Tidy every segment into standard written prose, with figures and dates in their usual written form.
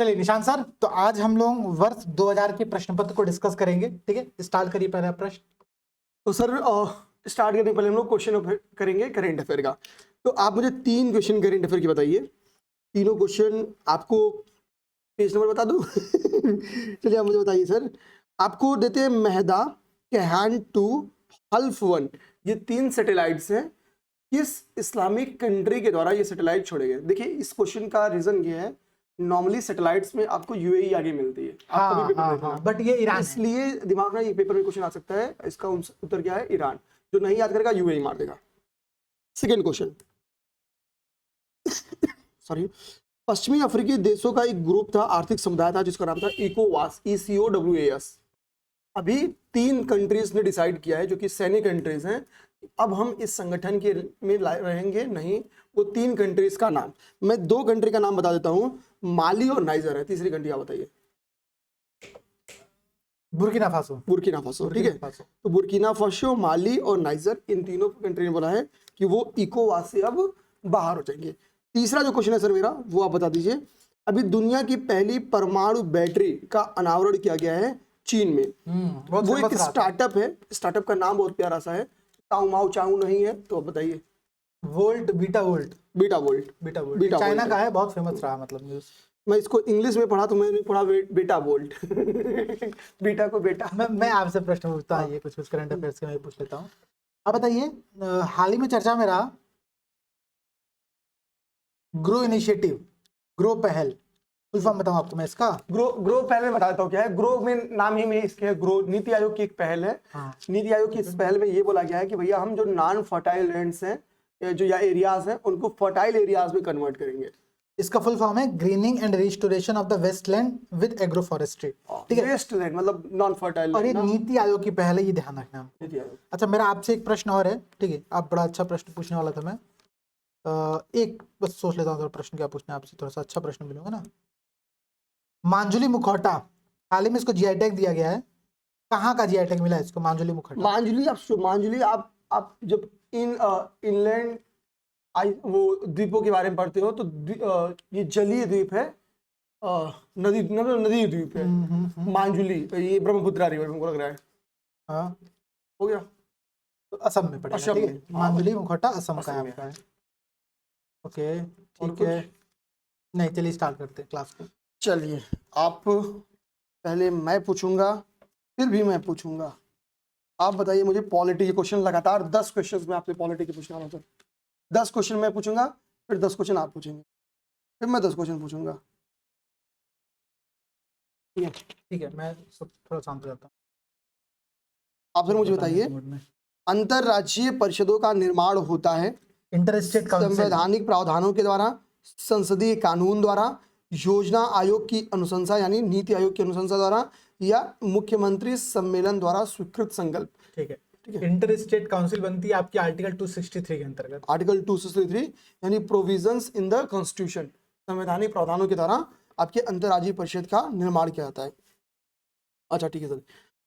चलिए निशांत सर, तो आज हम लोग वर्ष 2000 के प्रश्न पत्र को डिस्कस करेंगे। ठीक है, स्टार्ट करिए पहला प्रश्न। तो सर स्टार्ट करने के पहले हम लोग क्वेश्चन करेंगे करेंट अफेयर का। तो आप मुझे 3 क्वेश्चन करेंट अफेयर की बताइए। तीनों क्वेश्चन आपको पेज नंबर बता दूं? चलिए आप मुझे बताइए सर। आपको देते हैं मेहदा, कैहान 2, हल्फ 1, ये 3 सैटेलाइट्स हैं। किस इस्लामिक कंट्री के द्वारा ये सैटेलाइट छोड़े गए? देखिए इस क्वेश्चन का रीजन ये है, नॉर्मली सैटेलाइट्स में आपको यूएई आगे मिलती है। आप कभी पेपर देखना। बट ये ईरान है। इसलिए दिमाग में ये पेपर में क्वेश्चन आ सकता है। इसका उत्तर क्या है? ईरान। जो नहीं याद करेगा यूएई मार देगा। सेकेंड क्वेश्चन, सॉरी, पश्चिमी अफ्रीकी देशों का एक ग्रुप था, आर्थिक समुदाय था, जिसका नाम था इकोवास, ECOWAS। अभी 3 कंट्रीज ने डिसाइड किया है जो कि सैन्य कंट्रीज हैं, अब हम इस संगठन के में रहेंगे नहीं। वो 3 कंट्रीज का नाम, मैं 2 कंट्री का नाम बता देता हूं, माली और नाइजर है। तीसरी कंट्री आप बताइए। Burkina Faso. बुर्किना फासो, ठीक है। तो बुर्किना फासो, माली और नाइजर, इन तीनों कंट्री ने बोला है कि वो इकोवास से अब बाहर हो जाएंगे। तीसरा जो क्वेश्चन है सर मेरा, वो आप बता दीजिए। अभी दुनिया की पहली परमाणु बैटरी का अनावरण किया गया है चीन में। वो एक स्टार्टअप है, स्टार्टअप का नाम बहुत प्यारा सा है, ताऊ माऊ चाऊ नहीं है, तो आप बताइए। Volt, beta volt. Beta volt, beta volt China का है, बहुत फेमस रहा, मतलब न्यूज़। मैं इसको इंग्लिश में पढ़ा तो मैंने पढ़ा बेटा वोल्ट। बीटा को बेटा। मैं आपसे प्रश्न पूछता हूँ, ये कुछ करंट अफेयर्स के मैं पूछ लेता हूँ। अब बताइए, हाल ही में चर्चा में रहा ग्रो इनिशिएटिव, ग्रो पहल, फुल फॉर्म बताऊं आपको मैं इसका? ग्रो पहल में बता देता हूँ क्या है। ग्रो में नाम ही में इसके ग्रो, नीति आयोग की एक पहल है। नीति आयोग की इस पहल में ये बोला गया है कि भैया हम जो नॉन फर्टाइल लैंड्स हैं, जो या एरियाज हैं, उनको फर्टाइल एरियाज में कन्वर्ट करेंगे। इसका फुल फॉर्म है greening and restoration of the wasteland with agro forestry. ठीक है, वेस्टलैंड मतलब नॉन फर्टाइल। और ये नीति आयोग की पहल है, ये ध्यान रखना। नीति आयोग। अच्छा, मेरा आपसे एक प्रश्न और है। ठीक है, आप बड़ा अच्छा प्रश्न पूछने वाला था मैं। एक बस सोच लेता हूँ प्रश्न क्या पूछना है आपसे, थोड़ा सा अच्छा प्रश्न मिलूंगा ना। मांजुली मुखौटा, हाल ही में इसको जीआई टैग दिया गया है। कहाँ का जीआई टैग मिला है इसको, मांजुली मुखौटा? मांजुली आप जब इनलैंड वो द्वीपों के बारे में पढ़ते हो तो ये जलीय द्वीप है, नदी द्वीप है। मांजुली ये ब्रह्मपुत्रा रिवर में लग रहा है। हाँ, हो गया। तो असम में पड़ेगा। ठीक है, मांजुली मुखौटा असम का आपका है। ओके, ठीक है। नहीं, चलिए स्टार्ट करते हैं क्लास को। चलिए, आप पहले मैं पूछूंगा, फिर भी मैं पूछूंगा। आप बताइए मुझे पॉलिटी के क्वेश्चन, लगातार 10 क्वेश्चन मैं आपसे पॉलिटी के पूछने वाला हूं सर। 10 क्वेश्चन मैं पूछूंगा, फिर 10 क्वेश्चन आप पूछेंगे, फिर मैं 10 क्वेश्चन पूछूंगा। ठीक है, मैं थोड़ा शांत हो जाता हूँ। आप फिर मुझे बताइए, अंतरराज्यीय परिषदों का निर्माण होता है इंटर-स्टेट काउंसिल, संवैधानिक प्रावधानों के द्वारा, संसदीय कानून द्वारा, योजना आयोग की अनुशंसा यानी नीति आयोग की अनुशंसा द्वारा, या मुख्यमंत्री सम्मेलन द्वारा स्वीकृत संकल्प। ठीक है, इंटर स्टेट काउंसिल बनती है आपकी आर्टिकल 263 के अंतर्गत। आर्टिकल 263 यानी प्रोविजंस इन द कॉन्स्टिट्यूशन, संवैधानिक प्रावधानों के द्वारा आपके अंतरराज्यीय परिषद का निर्माण किया जाता है। अच्छा ठीक है सर।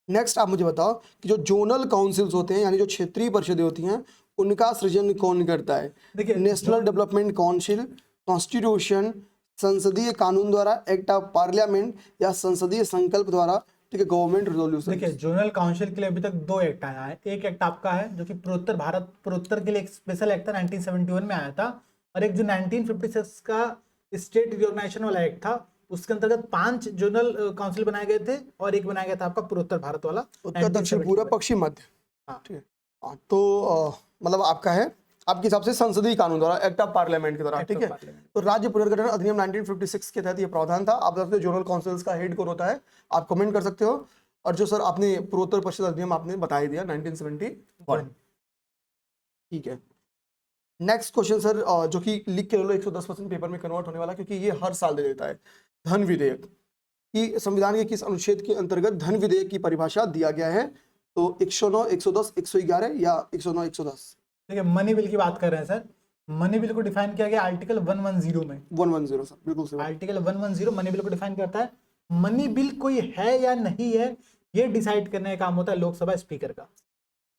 नेक्स्ट आप मुझे बताओ कि जो जोनल काउंसिल्स होते हैं यानी जो क्षेत्रीय परिषदें होती हैं, उनका सृजन कौन करता है? देखिए, नेशनल डेवलपमेंट काउंसिल, कॉन्स्टिट्यूशन, संसदीय कानून द्वारा, एक्ट ऑफ पार्लियामेंट, या संसदीय संकल्प द्वारा, ठीक है, गवर्नमेंट रेजोल्यूशन। देखिए, जोनल काउंसिल के लिए अभी तक 2 एक्ट आया है। एक एक्ट आपका है जो कि पूर्वोत्तर के लिए एक स्पेशल एक्ट था, 1971 में आया था, और एक जो 1956 का स्टेट रिकॉग्निशन वाला एक्ट था, उसके अंतर्गत 5 जोनल काउंसिल बनाए गए थे, और एक बनाया गया था आपका पूर्वोत्तर भारत वाला, उत्तर दक्षिण पूर्व पश्चिम मध्य। ठीक है, तो मतलब आपका है आपके हिसाब से संसदीय कानून द्वारा, एक्ट ऑफ पार्लियामेंट के द्वारा। ठीक है, तो राज्य पुनर्गठन अधिनियम 1956 के तहत ये प्रावधान था। आप बता सकते हो जोनल काउंसिल्स का हेड कौन होता है, आप कमेंट कर सकते हो। और जो सर आपने पूर्वोत्तर परिषद अधिनियम आपने बता ही दिया, 1971। ठीक है, नेक्स्ट क्वेश्चन सर, जो कि लिख के लो, 110% पेपर में कन्वर्ट होने वाला, क्योंकि ये हर साल दे देता है। धन विधेयक की संविधान के किस अनुच्छेद के अंतर्गत धन विधेयक की परिभाषा दिया गया है? तो 109, 110, 111 या 109, 110? ठीक है, मनी बिल की बात कर रहे हैं सर। मनी बिल को डिफाइन किया गया आर्टिकल 110 में। 110 सर, बिल्कुल सही। आर्टिकल 110 मनी बिल को डिफाइन करता है। मनी बिल कोई है या नहीं है, ये डिसाइड करने का काम होता है लोकसभा स्पीकर का।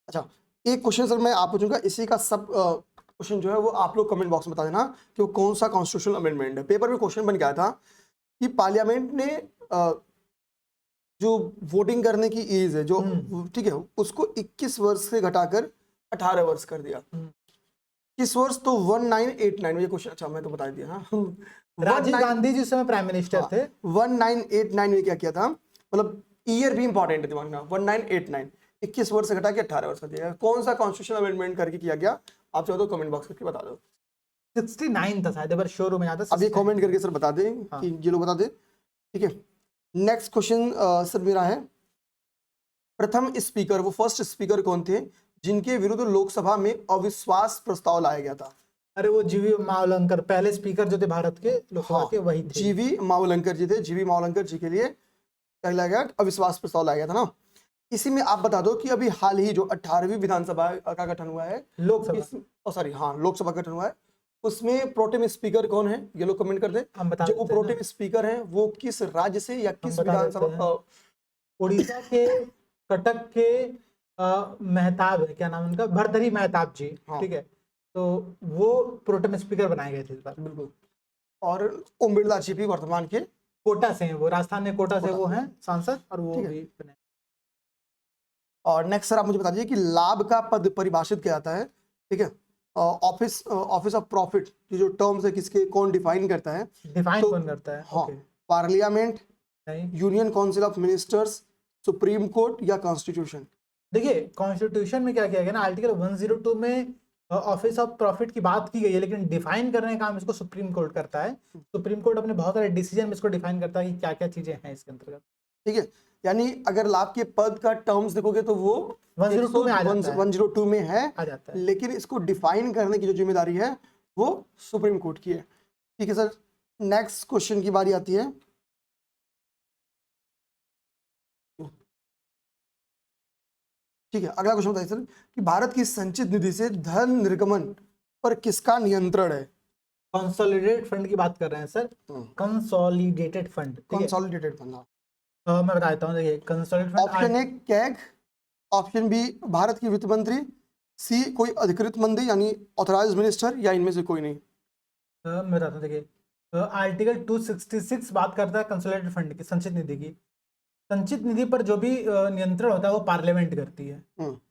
अच्छा, एक क्वेश्चन सर मैं आप पूछूंगा, इसी का सब क्वेश्चन जो है वो आप लोग कमेंट बॉक्स में बता देना कि वो कौन सा कॉन्स्टिट्यूशनल अमेंडमेंट है। पेपर में क्वेश्चन बन गया था कि पार्लियामेंट ने जो वोटिंग करने की एज है जो, ठीक है, उसको 21 वर्ष से घटाकर 18 वर्ष कर दिया। किस वर्ष? तो 1989 में। ये क्वेश्चन, अच्छा मैं तो बता दिया। हाँ, राजीव गांधी जी उस समय प्राइम मिनिस्टर थे। 1989 में क्या किया था, मतलब ईयर भी इंपॉर्टेंट है दिमाग में। 1989, 21 वर्ष से घटा के 18 वर्ष कर दिया गया। कौन सा कॉन्स्टिट्यूशन अमेंडमेंट करके किया गया, आप चाहो तो कमेंट बॉक्स करके बता दो। 69 था शायद, एक बार श्योर हो मैं याद है। अब ये कमेंट करके सर बता दें कि ये लोग बता दें, ठीक है। नेक्स्ट क्वेश्चन सर मेरा है, प्रथम स्पीकर, वो फर्स्ट स्पीकर कौन थे जिनके विरुद्ध लोकसभा में अविश्वास प्रस्ताव लाया गया था? अरे वो जीवी मावलंकर, पहले स्पीकर जो थे भारत के लोकसभा के, वही थे। जीवी मावलंकर जी थे। जीवी मावलंकर जी के लिए क्या लाया गया? अविश्वास प्रस्ताव लाया गया था ना। इसी में आप बता दो कि अभी हाल ही जो 18वीं विधानसभा का गठन हुआ है, लोकसभा, सॉरी हाँ, लोकसभा का गठन हुआ है, उसमें प्रोटेम स्पीकर कौन है? ये लोग कमेंट कर दें। हम बता जो वो प्रोटेम स्पीकर हैं वो किस राज्य से या किस विधानसभा? उड़ीसा के कटक के मेहताब है, क्या नाम उनका, भरतरी मेहताब जी, ठीक है। तो वो प्रोटेम स्पीकर बनाए गए थे इस बार। बिल्कुल। और ओम बिरला जी भी वर्तमान के कोटा से हैं, वो राजस्थान में कोटा से वो हैं सांसद, और वो भी बने। और नेक्स्ट सर आप मुझे बता दीजिए कि लाभ का पद परिभाषित किया जाता है, ठीक है। ऑफिस ऑफ प्रॉफिट, ये जो टर्म्स है किसके, कौन डिफाइन करता है? डिफाइन कौन करता है? हाँ, parliament, union council of ministers, supreme court या कॉन्स्टिट्यूशन? देखिए कॉन्स्टिट्यूशन में क्या किया गया ना, आर्टिकल 102 में ऑफिस ऑफ प्रॉफिट की बात की गई है, लेकिन डिफाइन करने का काम इसको सुप्रीम कोर्ट करता है। सुप्रीम कोर्ट अपने बहुत सारे डिसीजन में इसको डिफाइन करता है कि क्या क्या चीजें हैं इसके अंतर्गत, ठीक है। यानी अगर लाभ के पद का टर्म्स देखोगे तो वो 102 में आ जाता है, 102 में है, आ जाता है। लेकिन इसको डिफाइन करने की जो जिम्मेदारी है वो सुप्रीम कोर्ट की है, ठीक है सर। नेक्स्ट क्वेश्चन की बारी आती है, ठीक है। अगला क्वेश्चन बताइए सर कि भारत की संचित निधि से धन निर्गमन पर किसका नियंत्रण है? कंसोलिडेटेड फंड की बात कर रहे हैं sir, consolidated fund, consolidated fund. मैं बता देता हूँ, देखिए consolidated fund, option A CAG, option B Bharat की वित्त मंत्री, सी कोई अधिकृत मंत्री यानी ऑथराइज्ड मिनिस्टर, या इनमें से कोई नहीं। मैं बताता हूँ, देखिए आर्टिकल 266 बात करता है कंसोलिडेटेड फंड की, संचित निधि की। संचित निधि पर जो भी नियंत्रण होता है वो पार्लियामेंट करती है,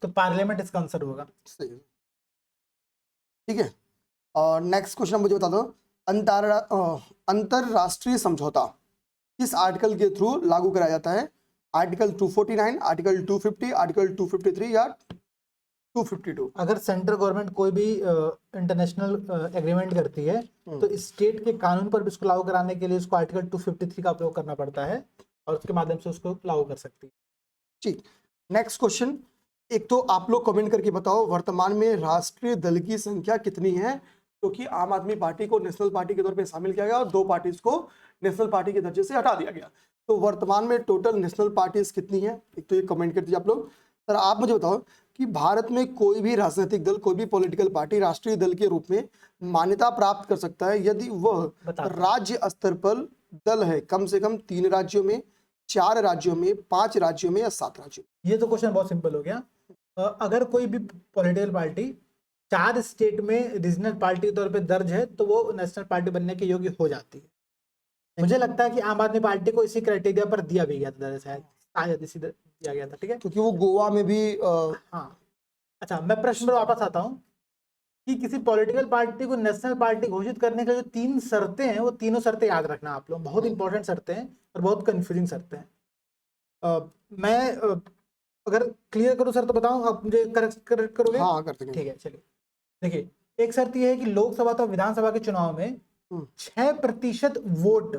तो पार्लियामेंट इसका आंसर होगा। सही, ठीक है। और नेक्स्ट क्वेश्चन मुझे बता दो, अंतरराष्ट्रीय समझौता किस आर्टिकल के थ्रू लागू कराया जाता है? आर्टिकल 249, आर्टिकल 250, आर्टिकल 253 या 252? अगर सेंट्रल गवर्नमेंट कोई भी इंटरनेशनल एग्रीमेंट करती है तो स्टेट के कानून पर भी इसको लागू कराने के लिए उसको आर्टिकल 253 का उपयोग करना पड़ता है, और उसके माध्यम से उसको लागू कर सकती है। ठीक। नेक्स्ट क्वेश्चन, एक तो आप लोग कमेंट करके बताओ वर्तमान में राष्ट्रीय दल की संख्या कितनी है, क्योंकि आम आदमी पार्टी को नेशनल पार्टी के तौर पे शामिल किया गया और 2 पार्टीज को नेशनल पार्टी के दर्जे से हटा दिया गया। तो वर्तमान में टोटल नेशनल पार्टीज कितनी है, एक तो ये कमेंट कर दीजिए आप लोग। सर आप मुझे बताओ कि भारत में कोई भी राजनीतिक दल, कोई भी पॉलिटिकल पार्टी राष्ट्रीय दल के रूप में मान्यता प्राप्त कर सकता है यदि वह राज्य स्तर पर दल है कम से कम 3 राज्यों में, 4 राज्यों में, 5 राज्यों में या 7 राज्यों में? ये तो क्वेश्चन बहुत सिंपल हो गया। अगर कोई भी पॉलिटिकल पार्टी 4 स्टेट में रीजनल पार्टी के तौर पे दर्ज है तो वो नेशनल पार्टी बनने के योग्य हो जाती है। मुझे लगता है कि आम आदमी पार्टी को इसी क्राइटेरिया पर दिया भी गया था, शायद इसी दिया गया था, ठीक है, क्योंकि वो गोवा में भी हाँ। अच्छा, मैं प्रश्न पर वापस आता हूँ कि किसी पॉलिटिकल पार्टी को नेशनल पार्टी घोषित करने के जो 3 शर्तें हैं, वो तीनों शर्तें याद रखना आप लोग, बहुत इंपॉर्टेंट शर्तें हैं और बहुत कंफ्यूजिंग शर्तें हैं। मैं अगर क्लियर करूं सर तो बताऊं, आप मुझे करेक्ट करोगे? हाँ करते हैं। ठीक है, चलिए। देखिए, एक शर्त यह है कि लोकसभा तो विधानसभा के चुनाव में 6% वोट,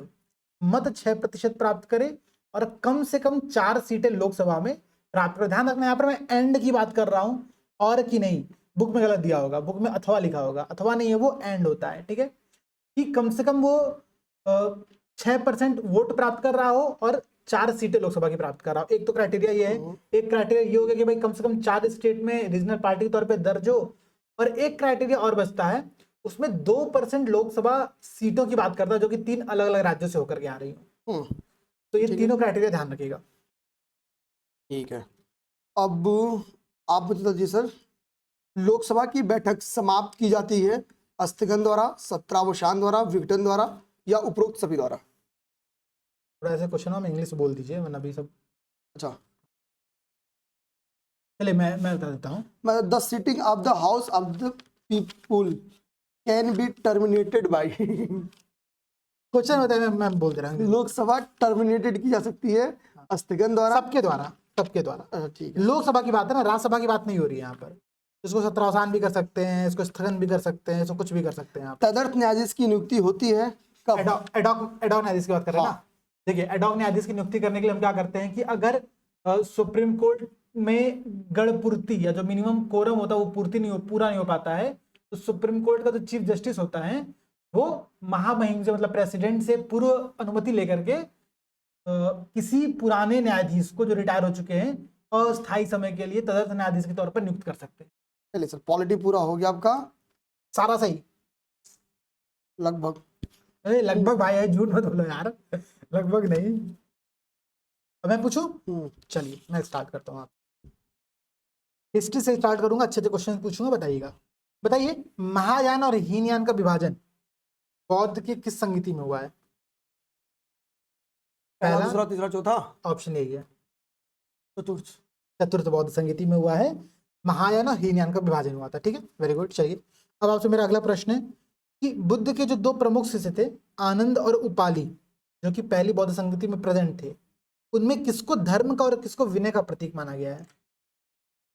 मत 6% प्राप्त करे और कम से कम 4 सीटें लोकसभा में प्राप्त करे। ध्यान रखना, यहाँ पर मैं एंड की बात कर रहा हूं, और की नहीं। बुक में गलत दिया होगा, बुक में अथवा लिखा होगा, अथवा नहीं है, वो एंड होता है, ठीक है। कि कम से कम वो 6% वोट प्राप्त कर रहा हो और 4 सीटें लोकसभा की प्राप्त कर रहा हो। एक तो क्राइटेरिया ये है। एक क्राइटेरिया ये हो गया कि भाई कम से कम 4 स्टेट में रीजनल पार्टी के तौर पे दर्ज हो, और एक क्राइटेरिया और बचता है, उसमें 2% लोकसभा सीटों की बात करता है जो कि 3 अलग अलग राज्यों से होकर के आ रही हो। तो ये तीनों क्राइटेरिया ध्यान रखिएगा। ठीक है। अब आप बता दीजिए सर, लोकसभा की बैठक समाप्त की जाती है स्थगन द्वारा, सत्रावसान द्वारा, विघटन द्वारा या उपरोक्त सभी द्वारा? थोड़ा ऐसे क्वेश्चन हो, हम इंग्लिश बोल दीजिए वरना अभी सब। अच्छा, चलिए मैं बता देता हूँ। The sitting of the house of the people can be terminated by question बताइए, मैं बोल दे रहा हूँ। लोकसभा टर्मिनेटेड की जा सकती है स्थगन द्वारा। सबके द्वारा, सबके द्वारा। ठीक है। लोकसभा की बात है ना, राज्यसभा की बात नहीं हो रही है यहाँ पर। इसको सत्रावसान भी कर सकते हैं, इसको स्थगन भी कर सकते हैं, इसको कुछ भी कर सकते हैं आप। तदर्थ न्यायाधीश की नियुक्ति होती है कब? एडॉक न्यायाधीश की बात कर रहे हैं हाँ। ना। देखिए, एडॉक न्यायाधीश की नियुक्ति करने के लिए हम क्या करते हैं कि अगर सुप्रीम कोर्ट में गढ़पूर्ति या जो मिनिमम कोरम होता है वो पूरा नहीं हो पाता है, तो सुप्रीम कोर्ट का जो चीफ जस्टिस होता है वो महामहिम से, मतलब प्रेसिडेंट से पूर्व अनुमति लेकर के किसी पुराने न्यायाधीश को जो रिटायर हो चुके हैं अस्थायी समय के लिए तदर्थ न्यायाधीश के तौर पर नियुक्त कर सकते हैं। चलिए सर, पॉलिटी पूरा हो गया आपका सारा सही लगभग। लगभग भाई है, झूठ मत बोलो यार, लगभग नहीं। अब मैं पूछूं? चलिए मैं स्टार्ट करता हूँ। आप हिस्ट्री से स्टार्ट करूंगा, अच्छे अच्छे क्वेश्चन पूछूंगा, बताइएगा। बताइए, महायान और हीनयान का विभाजन बौद्ध के किस संगति में हुआ है? पहला, दूसरा, तीसरा, चौथा। ऑप्शन यही है, चतुर्थ। चतुर्थ बौद्ध संगति में हुआ है। महायान और हीनयान का विभाजन हुआ था। ठीक है, वेरी गुड। चलिए अब आपसे मेरा अगला प्रश्न है कि बुद्ध के जो दो प्रमुख शिष्य थे, आनंद और उपाली, जो कि पहली बौद्ध संगति में प्रेजेंट थे, उनमें किसको धर्म का और किसको विनय का प्रतीक माना गया है?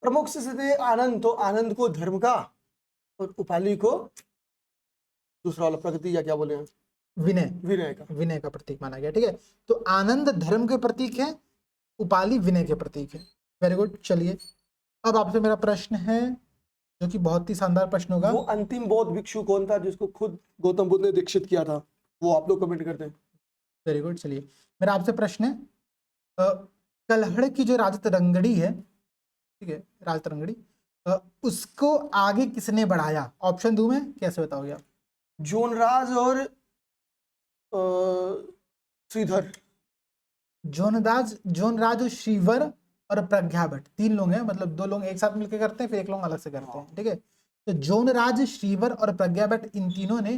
प्रमुख शिष्य थे आनंद, तो आनंद को धर्म का और उपाली को दूसरा वाला प्रगति या क्या बोले हैं, विनय का प्रतीक माना गया। ठीक है, तो आनंद धर्म के प्रतीक है, उपाली विनय के प्रतीक है। Very good. चलिए अब आपसे मेरा प्रश्न है जो कि बहुत ही शानदार प्रश्न होगा। वो अंतिम बौद्ध भिक्षु कौन था जिसको खुद गौतम बुद्ध ने दीक्षित किया था? वो आप लोग कमेंट करते हैं। Very good. चलिए मेरा आपसे प्रश्न है, कलहड़ की जो राजतरंगड़ी है, ठीक है, राजतरंगड़ी, उसको आगे किसने बढ़ाया? ऑप्शन दूं मैं, कैसे बताओगे आप? जोनराज और श्रीधर। जोनराज और श्रीवर और प्रज्ञा भट्ट, तीन लोग हैं, मतलब दो लोग एक साथ मिलकर करते हैं, फिर एक लोग अलग से करते हैं। ठीक है, तो जोनराज, श्रीवर और प्रज्ञा भट्ट, इन तीनों ने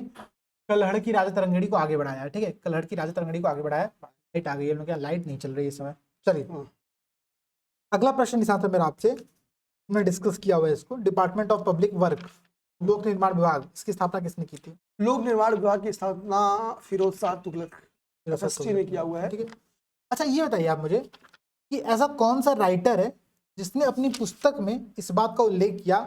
कलहड़ की राजतरंगड़ी को आगे बढ़ाया। ठीक है, कलहड़ की राजतरंगड़ी को आगे बढ़ाया। लाइट आ गई है, क्या लाइट नहीं चल रही इस समय? चलिए अगला प्रश्न निशांत मेरा आपसे, हमने डिस्कस किया हुआ है इसको। डिपार्टमेंट ऑफ पब्लिक वर्क, लोक निर्माण विभाग, इसकी स्थापना किसने की थी? लोक निर्माण विभाग की स्थापना फिरोज शाह तुगलक ने किया हुआ है। ठीक है, अच्छा ये बताइए आप मुझे कि ऐसा कौन सा राइटर है जिसने अपनी पुस्तक में इस बात का उल्लेख किया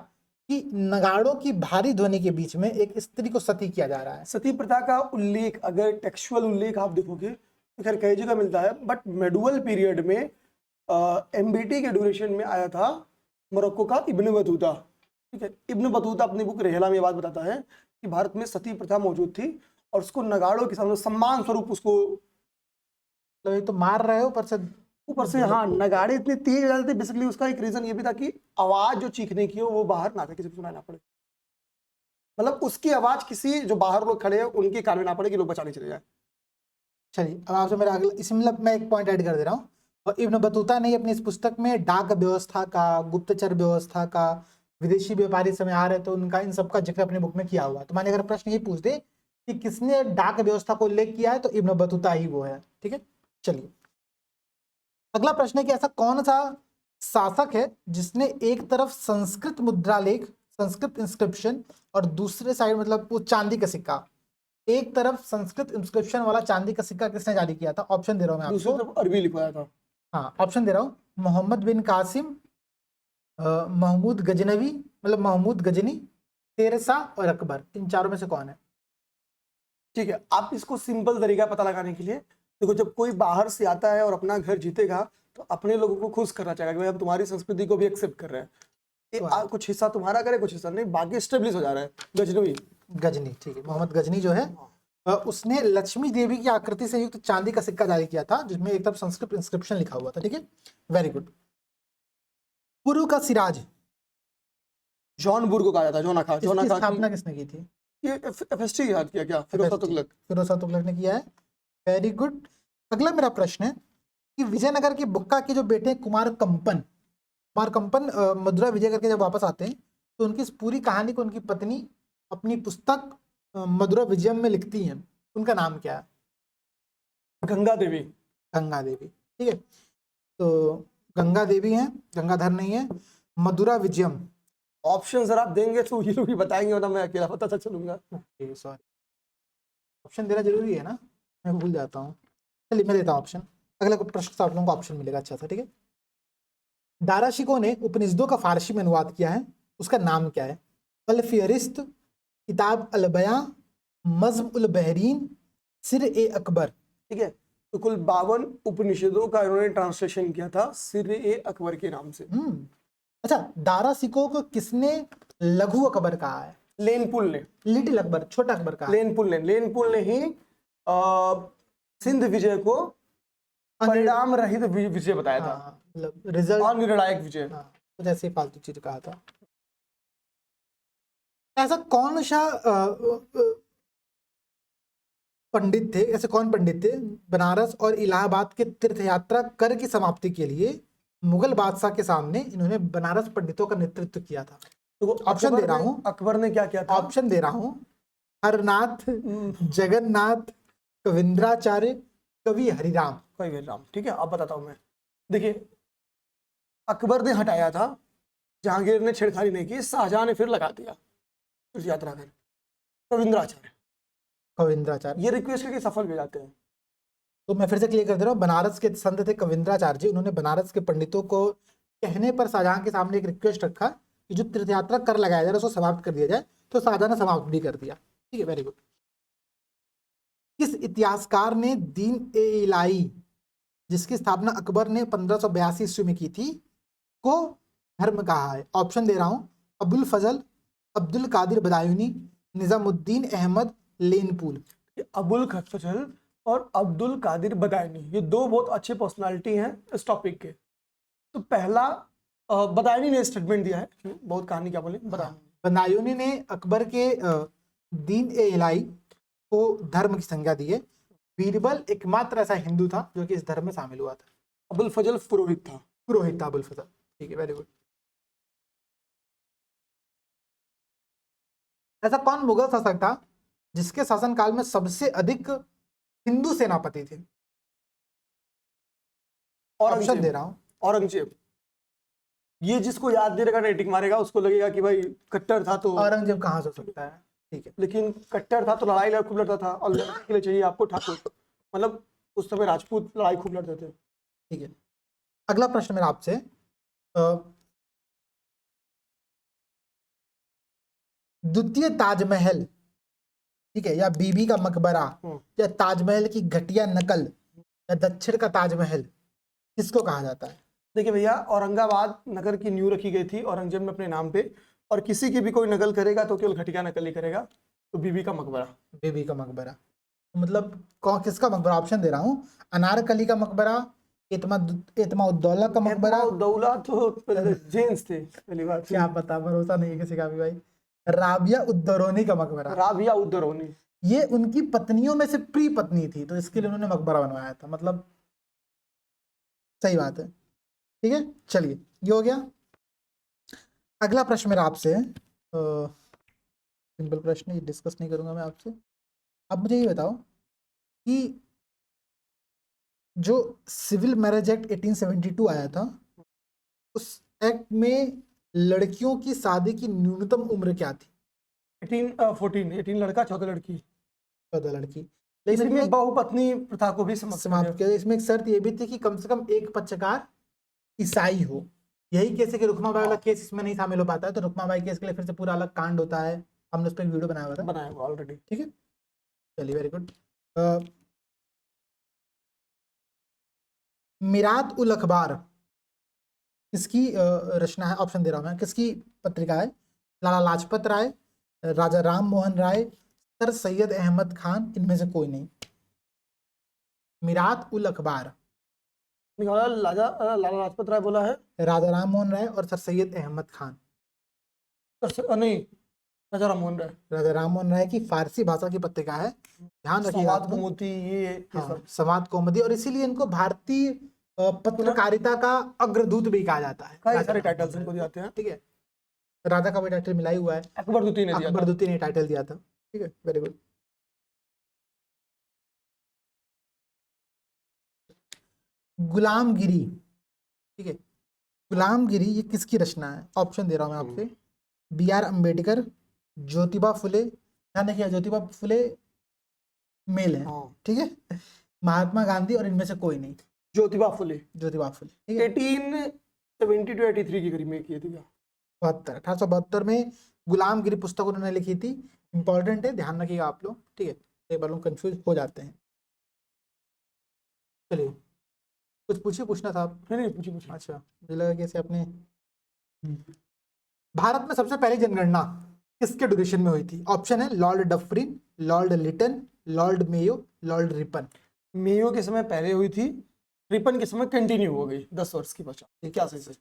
कि नगाड़ों की भारी ध्वनि के बीच में एक स्त्री को सती किया जा रहा है? सती प्रथा का उल्लेख, अगर टेक्सुअल उल्लेख आप देखोगे तो खैर कई जगह मिलता है, बट मेडुअल पीरियड में एमबीटी के ड्यूरेशन में आया था मोरक्को का इब्न बतूता। ठीक है, इब्न बतूता अपनी बुक रेहला में बात बताता है कि भारत में सती प्रथा मौजूद थी और उसको नगाड़ों के सामने सम्मान स्वरूप उसको, तो मार रहे हो ऊपर से हाँ, नगाड़े इतने तेज बजा रहे थे। बेसिकली उसका एक रीजन ये भी था कि आवाज जो चीखने की हो वो बाहर ना था, किसी को सुनाई ना पड़े, मतलब उसकी आवाज किसी जो बाहर लोग खड़े हैं उनके कान में ना पड़े कि लोग बचाने चले जाए। चलिए अब आपसे मेरा अगला, इसमें मतलब मैं एक पॉइंट ऐड कर दे रहा हूँ। और इब्न बतूता ने अपनी इस पुस्तक में डाक व्यवस्था का, गुप्तचर व्यवस्था का, विदेशी व्यापारी समय आ रहे तो उनका, इन सब का जिक्र अपनी बुक में किया हुआ। तो माने अगर प्रश्न ये पूछ दे कि किसने डाक व्यवस्था को उल्लेख किया है, तो इब्न बतूता ही वो है। ठीक है, चलिए अगला प्रश्न है कि ऐसा कौन सा शासक है जिसने एक तरफ संस्कृत मुद्रालेख, संस्कृत इंस्क्रिप्शन, और दूसरे साइड मतलब वो चांदी का सिक्का, एक तरफ संस्कृत इंस्क्रिप्शन वाला चांदी का सिक्का किसने जारी किया था? ऑप्शन दे रहा हूं मैं दूसरी आपको, तरफ अरबी लिखवाया था। हाँ ऑप्शन दे रहा हूँ। मोहम्मद बिन कासिम, महमूद गजनवी, मतलब महमूद गजनी, तेरसा और अकबर, इन चारों में से कौन है? ठीक है, आप इसको सिंपल तरीका पता लगाने के लिए देखो, जब कोई बाहर से आता है और अपना घर जीतेगा तो अपने लोगों को खुश करना चाहेगा कि भाई हम तुम्हारी संस्कृति को भी एक्सेप्ट कर रहे हैं, कुछ हिस्सा तुम्हारा करे कुछ हिस्सा नहीं, बाकी स्टेब्लिश हो जा रहा है। गजनी, ठीक है, मोहम्मद गजनी जो है उसने लक्ष्मी देवी की आकृति से युक्त चांदी का सिक्का जारी किया था जिसमें एक तरफ संस्कृत इंस्क्रिप्शन लिखा हुआ था। ठीक है, वेरी गुड। पुरु का सिराज जौनपुर को कहा जाता है, इसकी स्थापना किसने की थी? ये एफएसटी याद किया क्या? फिरोज शाह तुगलक ने किया है। Very good. अगला मेरा प्रश्न है कि विजयनगर की बुक्का के जो बेटे कुमार कंपन मदुरा विजय करके जब वापस आते हैं तो उनकी इस पूरी कहानी को उनकी पत्नी अपनी पुस्तक मदुरा विजयम में लिखती हैं, उनका नाम क्या है? गंगा देवी। गंगा देवी, ठीक है। तो गंगा देवी हैं, गंगाधर नहीं है। मधुरा विजयम, ऑप्शन सर आप देंगे तो ये लोग भी बताएंगे, वरना मैं अकेला बताता चलूंगा। ओके सॉरी, ऑप्शन देना जरूरी है ना, मैं भूल जाता हूँ। चलिए मैं देता हूँ ऑप्शन, अगला प्रश्न से आप लोगों को ऑप्शन मिलेगा अच्छा सा, ठीक है। दारा शिकोह ने उपनिषदों का फारसी में अनुवाद किया है, उसका नाम क्या है? अल फिहरिस्त, किताब अल बयां, मज़्म उल बहरीन, सिर ए अकबर। ठीक है, तो कुल 52 उपनिषदों का इन्होंने ट्रांसलेशन किया था सिर ए अकबर के नाम से। अच्छा, दारा शिकोह को किसने लघु अकबर कहा है? लेनपुल ने, लिटिल अकबर, छोटा अकबर कहा है। लेनपुल ने ही सिंध विजय को परिणाम रहित विजय बताया था, हाँ, मतलब रिजल्ट, अनिर्णायक विजय। हाँ, कुछ ऐसे फालतू चीज कहा था। ऐसा कौन सा पंडित थे, ऐसे कौन पंडित थे बनारस और इलाहाबाद के तीर्थ यात्रा कर की समाप्ति के लिए मुगल बादशाह के सामने इन्होंने बनारस पंडितों का नेतृत्व किया था? तो ऑप्शन दे रहा हूँ, अकबर ने क्या किया था? ऑप्शन दे रहा हूँ, हरनाथ, जगन्नाथ, कविंद्राचार्य, कवि हरिराम। कवि हरिराम, ठीक है, अब बताता हूँ मैं। देखिए, अकबर ने हटाया था, जहांगीर ने छेड़खानी नहीं की, शाहजहां ने फिर लगा दिया तीर्थ यात्रा कर। कविंद्राचार्य, ये रिक्वेस्ट करके सफल भी जाते हैं। तो मैं फिर से क्लियर कर दे रहा हूँ, बनारस के संत थे कविंद्राचार्य जी, उन्होंने बनारस के पंडितों को कहने पर शाहजहां के सामने एक रिक्वेस्ट रखा कि जो तीर्थ यात्रा कर लगाया जाए उसको समाप्त कर दिया जाए, तो शाहजहां ने समाप्त भी कर दिया, ठीक है, वेरी गुड। किस इतिहासकार ने दीन ए इलाही, जिसकी स्थापना अकबर ने 1582 ईस्वी में की थी, को धर्म कहा है? ऑप्शन दे रहा हूं, अबुल फजल, अब्दुल कादिर बदायूनी, निजामुद्दीन अहमद लेनपुल। अबुल फजल और अब्दुल कादिर बदायूनी, ये दो बहुत अच्छे पर्सनालिटी हैं इस टॉपिक के। तो पहला बदायूनी ने स्टेटमेंट दिया है, बहुत कहानी क्या बोले, बदायूनी ने अकबर के दीन ए इलाही को धर्म की संज्ञा दी है। बीरबल एकमात्र ऐसा हिंदू था जो कि इस धर्म में शामिल हुआ था। अबुल फजल पुरोहित था, अबुल फजल, ठीक है, वेरी गुड। ऐसा कौन मुगल शासक था जिसके शासनकाल में सबसे अधिक हिंदू सेनापति थे? ऑप्शन दे रहा हूं, औरंगजेब। ये जिसको याद नहीं रहेगा रेटिंग मारेगा, उसको लगेगा कि भाई कट्टर था। तो औरंगजेब कहां से हो सकता है, ठीक है, लेकिन कट्टर था तो लड़ाई खूब लड़ता था, और लड़ने के लिए चाहिए आपको ठाकुर, मतलब उस समय राजपूत लड़ाई खूब लड़ते थे। ठीक है, अगला प्रश्न मेरा आपसे, द्वितीय ताजमहल, ठीक है, या बीबी का मकबरा, या ताजमहल की घटिया नकल, या दक्षिण का ताजमहल, किसको कहा जाता है? देखिए भैया, औरंगाबाद नगर की नींव रखी गई थी औरंगजेब ने अपने नाम पे, और किसी की भी कोई नकल करेगा तो केवल घटिया नकल ही करेगा। तो बीबी का मकबरा। बीबी का मकबरा, मतलब कौन, किसका मकबरा? ऑप्शन दे रहा हूँ, अनारकली का मकबरा, इत्माउद्दौला का मकबरा। इत्माउद्दौला तो जेंट्स थे, पहली बात। क्या पता, भरोसा नहीं है किसी का भी भाई। राबिया उद्दरौनी का मकबरा। राबिया उद्दरौनी, ये उनकी पत्नियों में से प्री पत्नी थी, तो इसके लिए उन्होंने मकबरा बनवाया था, मतलब सही बात है, ठीक है। चलिए, ये हो गया। अगला प्रश्न मेरा आपसे है, सिंपल प्रश्न, ये डिस्कस नहीं करूंगा मैं आपसे। अब मुझे ये बताओ कि जो सिविल मैरिज एक्ट 1872 आया था, उस एक्ट में लड़कियों की शादी की न्यूनतम उम्र क्या थी? 18 लड़का 14 लड़की, 14 लड़की। लेकिन इसमें बहुपत्नी प्रथा को भी समाप्त किया। इसमें एक शर्त ये भी थी कि कम से कम एक पक्षकार ईसाई हो। यही केस है कि रुक्माबाई वाला केस इसमें नहीं शामिल हो पाता है, तो रुक्माबाई केस के लिए फिर से पूरा अलग कांड होता है, हमने उस पर वीडियो बनाया हुआ था, ऑलरेडी, ठीक है। चलिए, वेरी गुड। मिरात उल अखबार किसकी रचना है? ऑप्शन दे रहा हूं मैं, किसकी पत्रिका है? लाला लाजपत राय, राजा राम मोहन राय, सर सैयद अहमद खान, इनमें से कोई नहीं। मिरात उल अखबार, लाला लाजपत राय बोला है, राजा राम मोहन राय और सर सैयद अहमद खान। नहीं, राजा राम मोहन राय। राजा राम मोहन राय की फारसी भाषा की पत्रिका है, ध्यान रखिएगा। संवाद कौमुदी, ये सब संवाद कौमुदी, और इसीलिए इनको भारतीय पत्रकारिता का अग्रदूत भी कहा जाता है। कई सारे टाइटल्स इनको दिए जाते हैं, ठीक है, राजा का भी टाइटल मिला ही हुआ है, अकबर द्वितीय ने दिया था। अकबर द्वितीय ने टाइटल दिया था, ठीक है, वेरी गुड। गुलामगिरी, ठीक है, गुलामगिरी ये किसकी रचना है? ऑप्शन दे रहा हूँ मैं आपसे, बी आर अम्बेडकर, ज्योतिबा फुले, ध्यान रखिए ज्योतिबा फुले मेल है, हाँ, ठीक है, महात्मा गांधी और इनमें से कोई नहीं, ज्योतिबा फुले ज्योतिबा फुले, ठीक है। 1870 टू 83 के करीब में किए थे क्या? 1872 में गुलामगिरी पुस्तक उन्होंने लिखी थी। इंपॉर्टेंट है, ध्यान रखिएगा आप लोग, ठीक है, एक बार लोग कंफ्यूज हो जाते हैं। चलिए कुछ पूछिए, पूछना था आप? नहीं पूछिए। अच्छा, मुझे लगा कि ऐसे आपने भारत में सबसे पहली जनगणना किसके ड्यूरेशन में हुई थी? ऑप्शन है Lord Dufferin, Lord Lytton, Lord Mayo, Lord Ripon. Mayo के समय पहले हुई थी, रिपन के समय कंटिन्यू हो गई 10 वर्ष की बचा। ये क्या सही सही?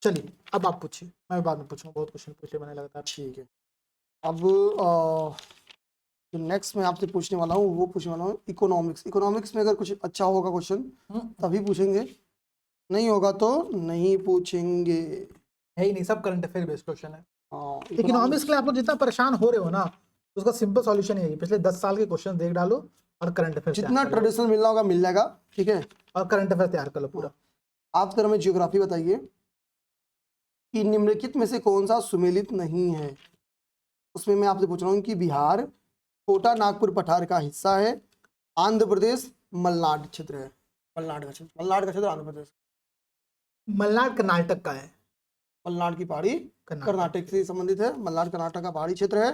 चलिए अब आप पूछिए, मैं बाद में पूछूंगा, बहुत क्वेश्चन पूछे मैंने लगातार। ठीक है, अब जो नेक्स्ट मैं आपसे पूछने वाला हूँ वो पूछने वाला हूँ इकोनॉमिक्स। इकोनॉमिक्स में अगर कुछ अच्छा होगा क्वेश्चन तभी पूछेंगे, नहीं होगा तो नहीं पूछेंगे। है ही नहीं, सब करंट अफेयर बेस्ड क्वेश्चन है। हाँ, इकोनॉमिक्स के लिए आप लोग जितना परेशान हो रहे हो ना, उसका सिंपल सॉल्यूशन यही है, पिछले 10 साल के क्वेश्चन देख डालो और करंट अफेयर जितना ट्रेडिशनल मिलना होगा मिल जाएगा, ठीक है, और करंट अफेयर तैयार कर लो पूरा। आप जरा हमें जियोग्राफी बताइए कि निम्नलिखित में से कौन सा सुमेलित नहीं है। उसमें मैं आपसे पूछ रहा हूँ कि बिहार छोटा नागपुर पठार का हिस्सा है, आंध्र प्रदेश मलनाड क्षेत्र है। मलनाड का क्षेत्र आंध्र प्रदेश, मलनाड कर्नाटक का है, मलनाड की पहाड़ी कर्नाटक से संबंधित है। मलनाड कर्नाटक का पहाड़ी क्षेत्र है।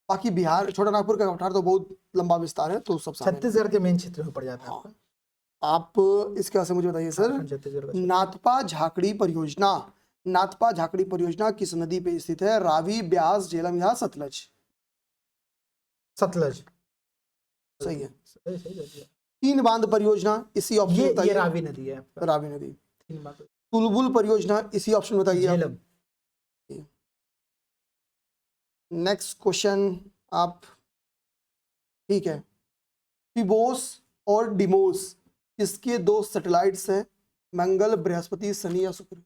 बाकी बिहार छोटा नागपुर का पठार तो बहुत लंबा विस्तार है, तो सब शामिल है। छत्तीसगढ़ के मेन क्षेत्र में पड़ जाता है आपका। आप इसके बाद से मुझे बताइए सर, छत्तीसगढ़ का नाथपा झाकड़ी परियोजना, नाथपा झाकड़ी परियोजना किस नदी पे स्थित है? रावी, ब्यास, झेलम या सतलज? सतलज। सही है। सही सही कर दिया। तीन बांध परियोजना इसी ऑप्शन में ये बताइए। रावी नदी है आपका। रावी नदी। तीन बांध। तुलबुल परियोजना इसी ऑप्शन में बताइए। झेलम। नेक्स्ट क्वेश्चन आप, ठीक है, फिबोस और डिमोस किसके दो सैटेलाइट्स हैं? मंगल, बृहस्पति, शनि या शुक्र?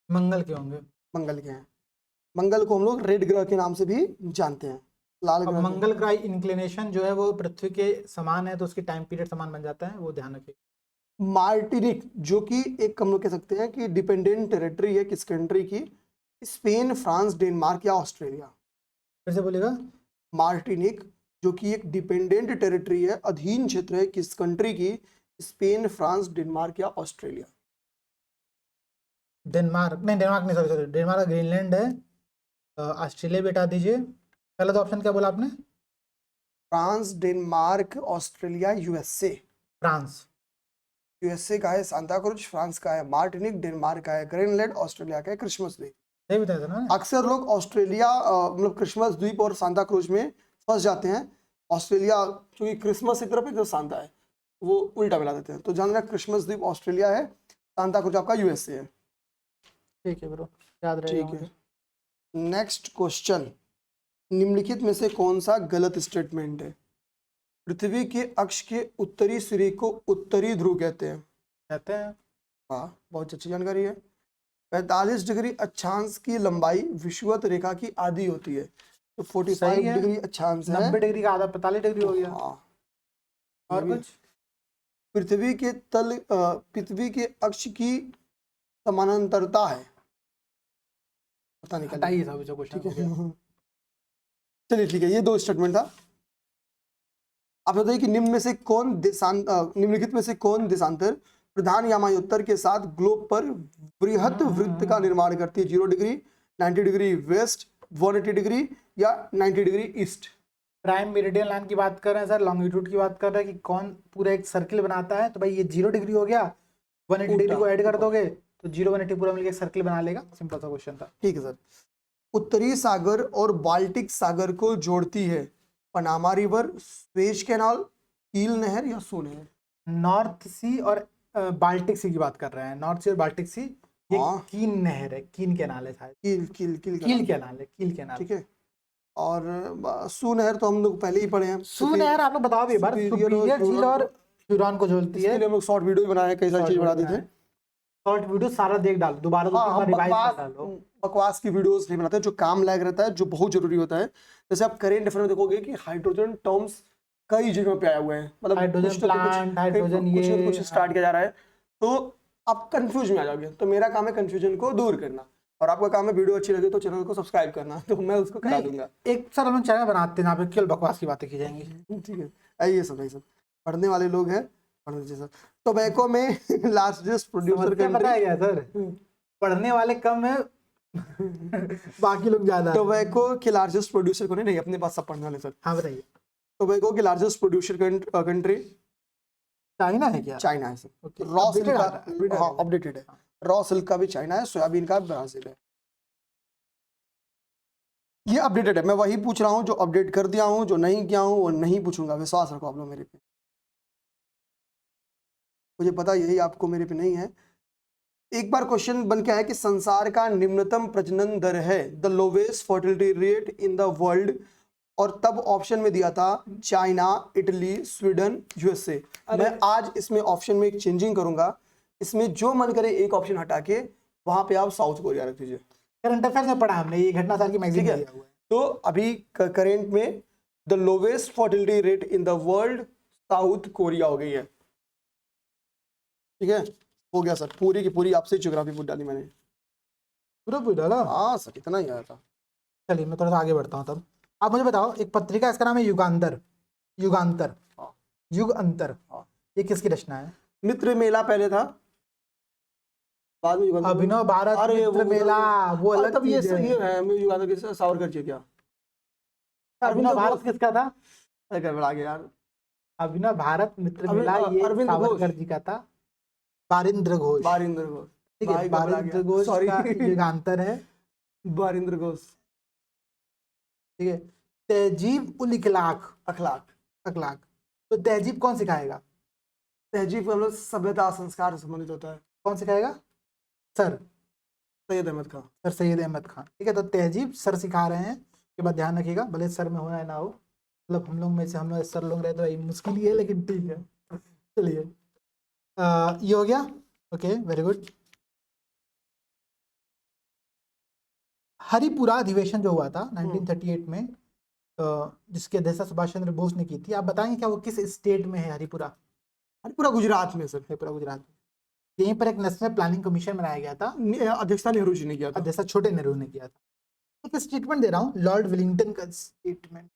मंगल के होंगे। मंगल के हैं। मंगल को हम लोग रेड ग्रह के नाम से भी जानते हैं, लाल अब ग्रह। मंगल का इंक्लिनेशन जो है वो पृथ्वी के समान है, तो उसकी टाइम पीरियड समान बन जाता है, वो ध्यान रखिए। मार्टिनिक जो कि एक हम लोग कह सकते हैं कि डिपेंडेंट टेरिटरी है किस कंट्री की? स्पेन, फ्रांस, डेनमार्क या ऑस्ट्रेलिया? फिर से बोलेगा। मार्टिनिक जो कि एक डिपेंडेंट टेरिटरी है, अधीन क्षेत्र है किस कंट्री की? स्पेन, फ्रांस, डेनमार्क या ऑस्ट्रेलिया? डेनमार्क नहीं, डेनमार्क नहीं, सॉरी सॉरी, डेनमार्क ग्रीनलैंड है। ऑस्ट्रेलिया भी हटा दीजिए। पहला तो ऑप्शन क्या बोला आपने? France, Denmark, Australia, USA. France. USA का है सांता क्रूज, फ्रांस का है मार्टिनिक, डेनमार्क का है ग्रीनलैंड, ऑस्ट्रेलिया का है क्रिसमस द्वीप। सही बताया था ना। अक्सर लोग ऑस्ट्रेलिया मतलब क्रिसमस द्वीप और सांता क्रूज में फंस जाते हैं। ऑस्ट्रेलिया क्योंकि क्रिसमस एक तरफ है, सांता है, वो उल्टा मिला देते हैं। तो जान रहे क्रिसमस द्वीप ऑस्ट्रेलिया है, सांता क्रूज आपका यूएसए है। ठीक है ब्रो, याद रहेगा। ठीक है, नेक्स्ट क्वेश्चन, निम्नलिखित में से कौन सा गलत स्टेटमेंट है? पृथ्वी के अक्ष के उत्तरी सिरे को उत्तरी ध्रुव कहते हैं। कहते हैं। हाँ, बहुत अच्छी जानकारी है। 45 डिग्री अक्षांश की लंबाई विषुवत रेखा की आधी होती है, तो 45 डिग्री अक्षांश है। 90 डिग्री का आधा 45 डिग्री हो गया। हाँ। और कुछ? पृथ्वी के पृथ्वी के अक्ष की समानांतरता है, पता नहीं हटाइए सब जो क्वेश्चन हो गया। चलिए ठीक है, ये दो स्टेटमेंट था। आप बताइए कि निम्नलिखित में से कौन देशांतर प्रधान यामायोत्तर के साथ ग्लोब पर बृहत वृत्त का निर्माण करती है? 0 डिग्री, 90 डिग्री वेस्ट, 180 डिग्री या 90 degree east? Prime meridian line की बात कर रहे हैं सर, लॉन्गिट्यूड की बात कर रहे हैं कि कौन पूरा एक सर्किल बनाता है। तो भाई ये 0 डिग्री हो गया, 180 डिग्री को ऐड कर दोगे तो 0 180 पूरा मिलकर सर्किल बना लेगा। सिंपल सा क्वेश्चन था। ठीक है सर। उत्तरी सागर और बाल्टिक सागर को जोड़ती है पनामा रिवर, स्वेज कैनाल, कील नहर या सो नहर? नॉर्थ सी और बाल्टिक सी की बात कर रहे हैं। नॉर्थ सी और बाल्टिक सी, ये कीन नहर है, कीन कैनाल है शायद। कील कैनाल है, कील कैनाल। ठीक है। और सू नहर तो हम लोग पहले ही पढ़े हैं। सू नहर आप लोग बताओ भी एक बार। सुपीरियर झील और ह्यूरॉन को जोड़ती है। इसके लिए हम लोग शॉर्ट वीडियो बनाए हैं, कई सारी चीज बना दी थे। शॉर्ट वीडियो सारा देख डालो, दोबारा रिवाइज कर डालो। बकवास की वीडियोस नहीं बनाते, जो काम लायक रहता है, जो बहुत जरूरी होता है। जैसे आप करेंट अफेयर में देखोगे कि हाइड्रोजन टर्म्स कई जगहों पे आए हुए हैं, मतलब हाइड्रोजन कुछ ना तो प्लांट, कुछ हाइड्रोजन कुछ ना ये, कुछ स्टार्ट किया जा रहा है, तो आप कंफ्यूज में आ जाओगे। तो मेरा काम है कंफ्यूजन को दूर करना, और आपका काम है वीडियो अच्छी लगे तो चैनल को सब्सक्राइब करना, तो मैं उसको करा नहीं दूंगा। एक सर हम चैनल बनाते हैं जहाँ पे केवल बकवास की बातें की जाएंगी। ठीक है, आइए सब भाई सब पढ़ने वाले लोग हैं, पढ़ने दीजिए सर। टोबैको में लार्जेस्ट प्रोड्यूसर समस्या पता है क्या सर, पढ़ने वाले कम है बाकी लोग ज्यादा है। टोबैको के लार्जेस्ट प्रोड्यूसर कौन है? नहीं, अपने पास सब पढ़ने वाले सर। हाँ बताइए। टोबैको के लार्जेस्ट प्रोड्यूसर कंट्री चाइना है क्या? चाइना है sir. Okay, raw updated silk आ का, रहा है, updated हाँ आ रहा है। अपडेटेड है। रॉ सिल्क का भी चाइना है, सोयाबीन का ब्राजील है। ये अपडेटेड है, मैं वही पूछ रहा हूँ जो अपडेट कर दिया हूँ, जो नहीं किया हूँ वो नहीं पूछूंगा, विश्वास रखो आप लोग मेरे पे। मुझे पता यही आपको मेरे पे नहीं है। एक बार क्वेश्चन बन के आया कि संसार का निम्नतम प्रजनन दर है, the lowest fertility rate in the world, और तब ऑप्शन में दिया था चाइना, इटली, स्वीडन, यूएसए। मैं आज इसमें ऑप्शन में एक चेंजिंग करूंगा, इसमें जो मन करे एक ऑप्शन हटा के वहां पे आप साउथ कोरिया रख दीजिए। करंट अफेयर्स में पढ़ा हमने, ये घटना साल की मैगजीन ठीक में है, दिया हुआ है। तो अभी करेंट में the lowest fertility rate in the world south Korea हो गई है। ठीक है, हो गया सर, पूरी की पूरी आपसे ज्योग्राफी पूछ डाली मैंने। पूरा पूछ डाला? हाँ सर, इतना ही आया था। चलिए मैं थोड़ा सा आगे बढ़ता हूँ तब। आप मुझे बताओ, एक पत्रिका इसका नाम है युगांतर, युगांतर, हाँ। युग अंतर, हाँ। ये किसकी रचना है? मित्र मेला पहले था, बाद में युगांतर। अभिनव भारत अरे मित्र मेला वो अरे अलग तब ये चीज है। ये है, मैं युगांतर के सावरकर जी क्या? अभिनव भारत किसका था? अरे गड़बड़ा गया यार। अभिनव भारत मित्र अरविंद- मेला ये अरविंद सावरकर घोष। जी का था। बारिंद्र घोष, बारिंद्र घोष। ठीक है, भाई गड़बड़ा बारिंद्र गया, घोष सॉरी। का युगांतर है। बारिंद्र घोष। ठीक है, तहजीब उल इखलाक, अखलाक। अखलाक, तो तहजीब कौन सिखाएगा? तहजीब मतलब सभ्यता संस्कार से संबंधित होता है। कौन सिखाएगा? सर सैयद अहमद खान। सर सैयद अहमद खान। ठीक है, तो तहजीब सर सिखा रहे हैं, के बाद ध्यान रखिएगा, भले सर में हो या ना हो, मतलब हम लोग में से हम लोग सर लोग रहे तो भाई मुश्किल ही है, लेकिन ठीक है। चलिए ये हो गया। Okay very good. हरिपुरा अधिवेशन जो हुआ था 1938 में, जिसकी अध्यक्षता सुभाष चंद्र बोस ने की थी, आप बताएंगे क्या वो किस स्टेट में है हरिपुरा? हरिपुरा गुजरात में सर। हरिपुरा गुजरात में। यहीं पर एक नेशनल प्लानिंग कमीशन बनाया गया था, अध्यक्षता नेहरू जी ने किया था। अध्यक्षता छोटे नेहरू ने किया था। एक स्टेटमेंट दे रहा हूँ, लॉर्ड विलिंगटन का स्टेटमेंट,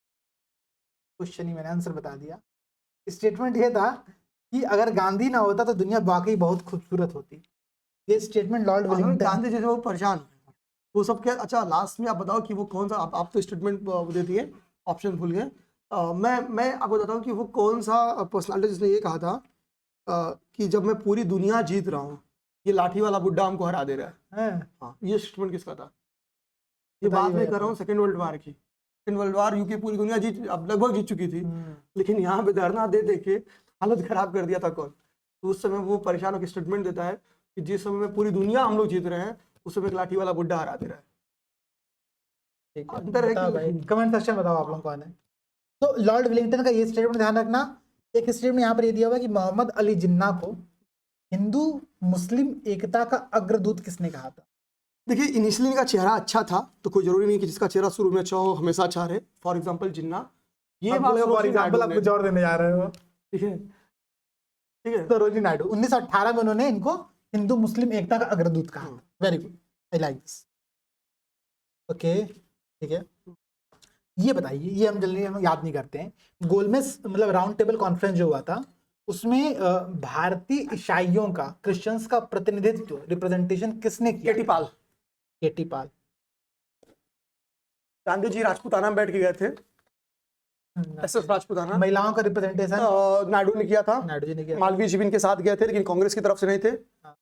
क्वेश्चन ही मैंने आंसर बता दिया। स्टेटमेंट ये था कि अगर गांधी ना होता तो दुनिया वाकई बहुत खूबसूरत होती। ये statement Lord Willingdon. Gandhi ji से वो परेशान, वो सब क्या। अच्छा लास्ट में आप बताओ कि वो कौन सा, आप तो स्टेटमेंट दे दिए, ऑप्शन भूल गए। मैं आपको बताता हूँ कि वो कौन सा पर्सनालिटी जिसने ये कहा था कि जब मैं पूरी दुनिया जीत रहा हूँ, ये लाठी वाला बुड्ढा हमको हरा दे रहा है। हाँ, ये स्टेटमेंट किसका था? ये बात मैं कर रहा हूँ सेकेंड वर्ल्ड वार की। सेकेंड वर्ल्ड वार यूके पूरी दुनिया जीत, अब लगभग जीत चुकी थी, लेकिन यहाँ पे धरना दे दे के हालत खराब कर दिया था कौन? तो उस समय वो परेशान होकर स्टेटमेंट देता है कि जिस समय में पूरी दुनिया हम लोग जीत रहे हैं, उस समय एक लाठी वाला बुड्ढा हरा दे रहा है। ठीक है, अंतर है बताओ कि भाई, कमेंट सेक्शन बताओ आप लोग कौन है। तो लॉर्ड विलिंगटन का ये स्टेटमेंट ध्यान रखना। एक स्टेटमेंट यहाँ पर ये दिया हुआ है कि मोहम्मद अली जिन्ना को हिंदू मुस्लिम एकता का अग्रदूत किसने कहा था? देखिए, इनिशियली इनका चेहरा अच्छा था, तो कोई जरूरी नहीं कि जिसका चेहरा शुरू में अच्छा हो हमेशा अच्छा रहे। फॉर एग्जाम्पल जिन्ना, ये बात फॉर एग्जाम्पल आप कुछ और देने जा रहे हो। ठीक है, ठीक है। सरोजिनी नायडू 1918 में उन्होंने इनको हिंदू मुस्लिम एकता का अग्रदूत कहा। Very good, I like this. Okay ठीक है, ये बताइए, ये हम जल्दी हम याद नहीं करते हैं। गोलमेज मतलब राउंड टेबल कॉन्फ्रेंस जो हुआ था, उसमें भारतीय ईसाइयों का, क्रिश्चियंस का प्रतिनिधित्व, रिप्रेजेंटेशन किसने किया? केटी पाल। केटी पाल। गांधी जी राजपूताना में बैठ के गए थे, एसएस राजपूताना। महिलाओं का रिप्रेजेंटेशन नायडू ने किया था, नायडू जी ने किया। मालवीय जी भी इनके साथ गए थे, लेकिन कांग्रेस की तरफ से नहीं थे।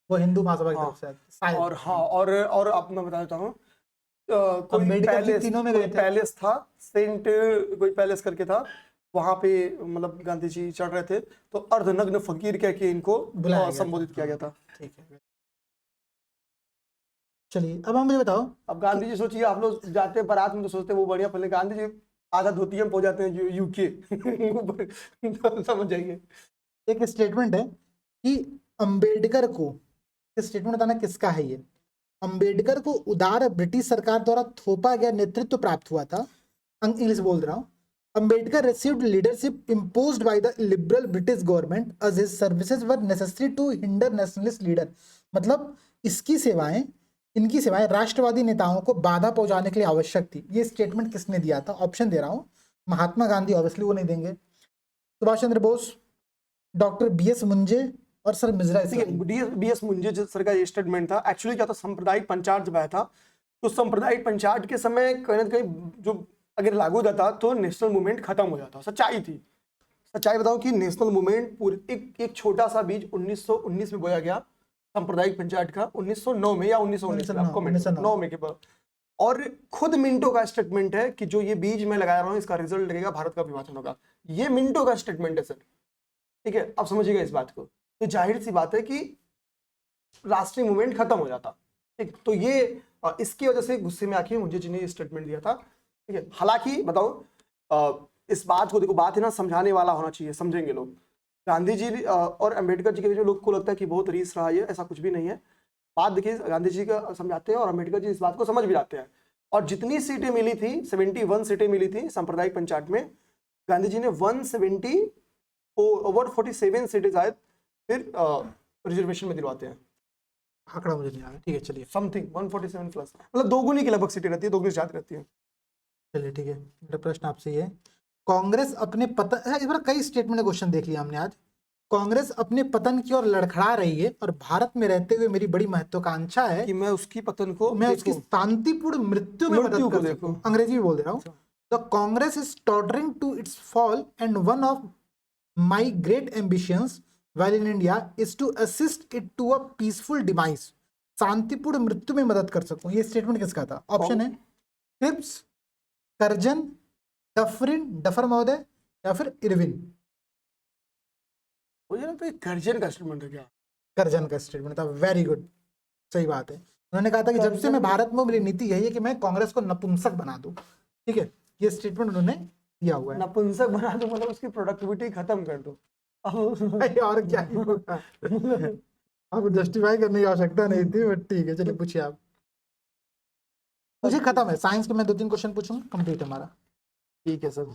वो हिंदू महासभा की तरफ से शायद। और हाँ, और अब मैं बता देता हूँ, कोई अम्बेडकर जी पैलेस, तीनों में गए कोई थे। पैलेस था, सेंट कोई पैलेस करके था, वहां पे मतलब गांधी जी चढ़ रहे थे, तो अर्धनग्न फकीर कह के इनको संबोधित किया गया था। ठीक है, चलिए अब हम मुझे बताओ। अब गांधी जी सोचिए, आप लोग जाते हैं बारात में तो सोचते हैं वो बढ़िया, पहले गांधी जी आधा धोती में पहुंच जाते हैं यूके। समझ जाइए। एक स्टेटमेंट है कि अंबेडकर को, स्टेटमेंट बताना किसका है ये। अंबेडकर को उदार ब्रिटिश सरकार द्वारा थोपा गया नेतृत्व प्राप्त हुआ था। इंग्लिश बोल रहा हूँ। Ambedkar received leadership imposed by the liberal British government as his services were necessary to hinder nationalist leader. मतलब इनकी सेवाएं राष्ट्रवादी नेताओं को बाधा पहुंचाने के लिए आवश्यक थी। ये स्टेटमेंट किसने दिया था? ऑप्शन दे रहा हूं, महात्मा गांधी, ऑब्वियसली वो नहीं देंगे, सुभाष चंद्र बोस, डॉक्टर बीएस मुंजे और sir Mirza Ismail. BS Moonje sir का ये स्टेटमेंट था। एक्चुअली क्या था, सांप्रदायिक पंचायत जब आया था तो सांप्रदायिक पंचायत के समय कहीं ना कहीं जो अगर लागू होता था तो नेशनल मूवमेंट खत्म हो जाता। सच्चाई थी, सच्चाई बताऊं कि नेशनल मूवमेंट पूरे एक छोटा सा बीज 1919 में बोया गया सांप्रदायिक पंचायत का, 1909 में या 1919 में के बाद। और खुद मिंटो का स्टेटमेंट है कि जो ये बीज मैं लगा रहा हूँ इसका रिजल्ट लगेगा भारत का विभाजन होगा। ये मिंटो का स्टेटमेंट है सर, ठीक है, आप समझिएगा इस बात को। तो जाहिर सी बात है कि राष्ट्रीय मूवमेंट खत्म हो जाता, ठीक। तो ये इसकी वजह से गुस्से में आके मुझे जिन्हें स्टेटमेंट दिया था, ठीक है। हालांकि बताओ इस बात को देखो, बात है ना समझाने वाला होना चाहिए, समझेंगे लोग। गांधी जी और अंबेडकर जी के बीच में लोग को लगता है कि बहुत रीस रहा है, ऐसा कुछ भी नहीं है। बात देखिए, गांधी जी का समझाते हैं और अंबेडकर जी इस बात को समझ भी जाते हैं। और जितनी सीटें मिली थी, 71 सीटें मिली थी सांप्रदायिक पंचायत में, गांधी जी ने 147 सीटें शायद फिर रिजर्वेशन में दिलवाते हैं। आंकड़ा मुझे नहीं आ रहा, ठीक है चलिए, समथिंग 147 प्लस, मतलब दोगुनी की लगभग सीटें रहती है, दोगुनी ज्यादा रहती है। चलिए ठीक है। मेरा प्रश्न आपसे ये है, कांग्रेस अपने पतन, इस बार कई स्टेटमेंट क्वेश्चन देख लिया हमने आज। कांग्रेस अपने पतन की ओर लड़खड़ा रही है और भारत में रहते हुए मेरी बड़ी महत्वाकांक्षा है कि मैं उसकी पतन को, मैं उसकी शांतिपूर्ण मृत्यु में मदद कर सकूं। अंग्रेजी में बोल दे रहा हूँ। The Congress is tottering to its fall and one of my great ambitions while in India is to assist it to a peaceful demise। शांतिपूर्ण मृत्यु में मदद कर सकूं। ये स्टेटमेंट किसका था? ऑप्शन है क्रिप्स, कर्जन, डफर महोदय या फिर इरविन। मुझे लगता है कर्जन का स्टेटमेंट है क्या? कर्जन का स्टेटमेंट था। वेरी गुड, सही बात है। उन्होंने कहा था कि जब से मैं भारत में, मेरी नीति यही है कि मैं कांग्रेस को नपुंसक बना दूं, ठीक है। ये स्टेटमेंट उन्होंने दिया हुआ है। नपुंसक बना दो मतलब उसकी प्रोडक्टिविटी खत्म कर दो। और क्या ही होगा। आपको जस्टिफाई करने की आवश्यकता नहीं थी, बट ठीक है, चलिए पूछिए आप। मुझे खत्म है साइंस के, मैं 2-3 क्वेश्चन पूछूंगा, कंप्लीट है हमारा। ठीक है सर।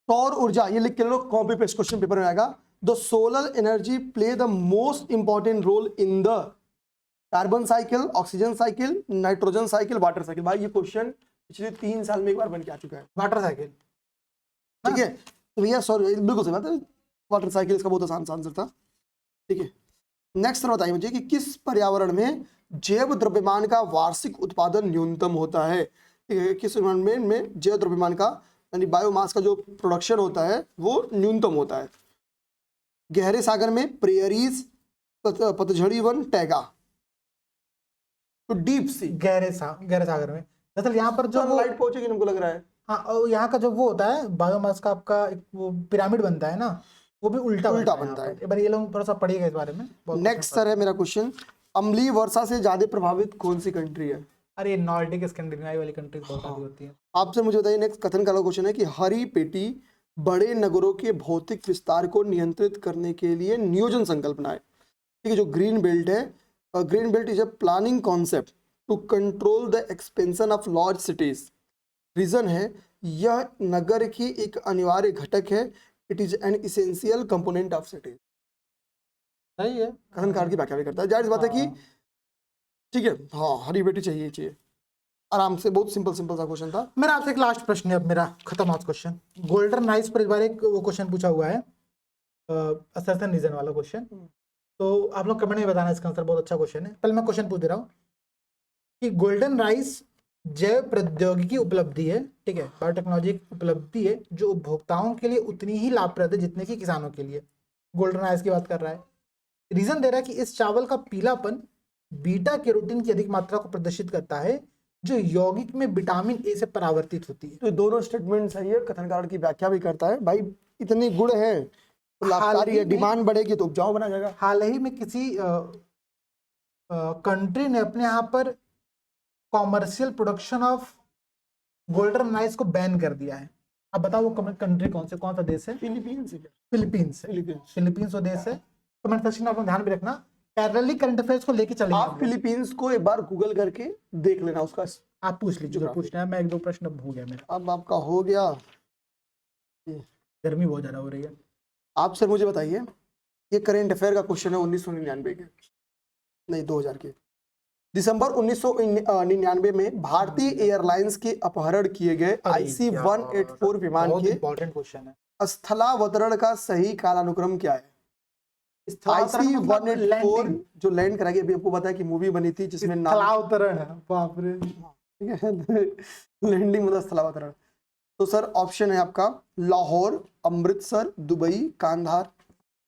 सौर ऊर्जा, ये लिख के लो, कॉपी पेस्ट क्वेश्चन पेपर में आएगा। The solar energy play the most important role in the carbon cycle, oxygen cycle, nitrogen cycle, water cycle. भाई ये क्वेश्चन पिछले 3 साल में एक बार बन के आ चुका है। वाटर साइकिल, ठीक है भैया, सॉरी बिल्कुल सही बात है, वाटर साइकिल इसका बहुत आसान आंसर था, ठीक है। नेक्स्ट बताइए मुझे कि किस पर्यावरण में जैव द्रव्यमान का वार्षिक उत्पादन न्यूनतम होता है, ठीक है। किस एनवायरनमेंट में जैव द्रव्यमान का यानी बायोमास का जो प्रोडक्शन होता है वो न्यूनतम होता है? गहरे सागर में, प्रेयरीज, पतझड़ी वन, टैगा। तो डीप सी, गहरे सागर में। दरअसल यहाँ पर जो लाइट पहुंचेगी हमको लग रहा है। हाँ, और यहाँ का जो वो होता है बायोमास का, आपका एक वो पिरामिड बनता है ना, वो भी उल्टा बनता है। एक बार ये लोग थोड़ा सा पढ़िएगा इस बारे में। नेक्स्ट सर है मेरा क्वेश्चन, अम्लीय वर्षा से ज्यादा प्रभावित कौन सी कंट्री है? अरे नॉर्डिक स्कैंडिनेविया वाली कंट्रीज बहुत सारी होती है। आपसे मुझे बताइए, नेक्स्ट कथन का क्वेश्चन है कि हरी पेटी बड़े नगरों के भौतिक विस्तार को नियंत्रित करने के लिए नियोजन संकल्पना है, ठीक है। जो ग्रीन बेल्ट है, green belt is a planning concept to control the expansion of large cities. Reason है, यह नगर की एक अनिवार्य घटक है। It is an essential component of city. सही है, कथन कार की व्याख्या भी करता है। जाहिर बात है कि ठीक है, हाँ हरी बेटी चाहिए आराम से। बहुत सिंपल सा क्वेश्चन था मेरा आपसे। एक लास्ट प्रश्न है अब मेरा, खत्म आज क्वेश्चन। गोल्डन राइस पर इस बार एक वो क्वेश्चन पूछा हुआ है, असर्शन रीजन वाला क्वेश्चन। तो आप लोग कमेंट में बताना इसका आंसर, बहुत अच्छा क्वेश्चन है। पहले मैं क्वेश्चन पूछ दे रहा हूँ कि गोल्डन राइस जैव प्रौद्योगिकी उपलब्धि है, ठीक है, बायोटेक्नोलॉजी उपलब्धि है जो उपभोक्ताओं के लिए उतनी ही लाभप्रद है जितने कि किसानों के लिए। गोल्डन राइस की बात कर रहा है। रीजन दे रहा है कि इस चावल का पीलापन बीटा कैरोटीन की अधिक मात्रा को प्रदर्शित करता है जो यौगिक में विटामिन ए से परावर्तित होती है। तो दोनों स्टेटमेंट सही है, कथनकार की व्याख्या भी करता है। भाई इतने गुण है तो लाभकारी है, डिमांड बढ़ेगी तो उपजाऊ बना जाएगा। हाल ही में किसी कंट्री ने अपने यहाँ पर commercial production of golden rice को बैन कर दिया है। अब बताओ वो कंट्री कौन सा देश है? फिलीपींस वो देश है। कमेंट सेक्शन में आप ध्यान भी रखना, पैरेलली करंट अफेयर्स को लेके चलेंगे। आप फिलीपींस को एक बार गूगल करके देख लेना, उसका आप पूछ लीजिए जो पूछना है। मैं 1-2 प्रश्न हो गया मेरा। अब आपका हो गया। गर्मी बहुत ज्यादा हो रही है। आप सर मुझे बताइए, ये करेंट अफेयर का क्वेश्चन है 1999 के, नहीं 2000 के। दिसंबर 1999 में भारतीय एयरलाइंस के अपहरण किए गए अरे IC-184 विमान बहुत के इंपॉर्टेंट क्वेश्चन है। स्थलावतरण का सही कालानुक्रम क्या है? IC-184 जो लैंड करा गया, अभी आपको पता है कि मूवी बनी थी जिसमें नाम स्थलावतरण है, बाप रे। ठीक है लैंडिंग मतलब स्थलावतरण। तो सर ऑप्शन है आपका लाहौर, अमृतसर, दुबई, कांधार।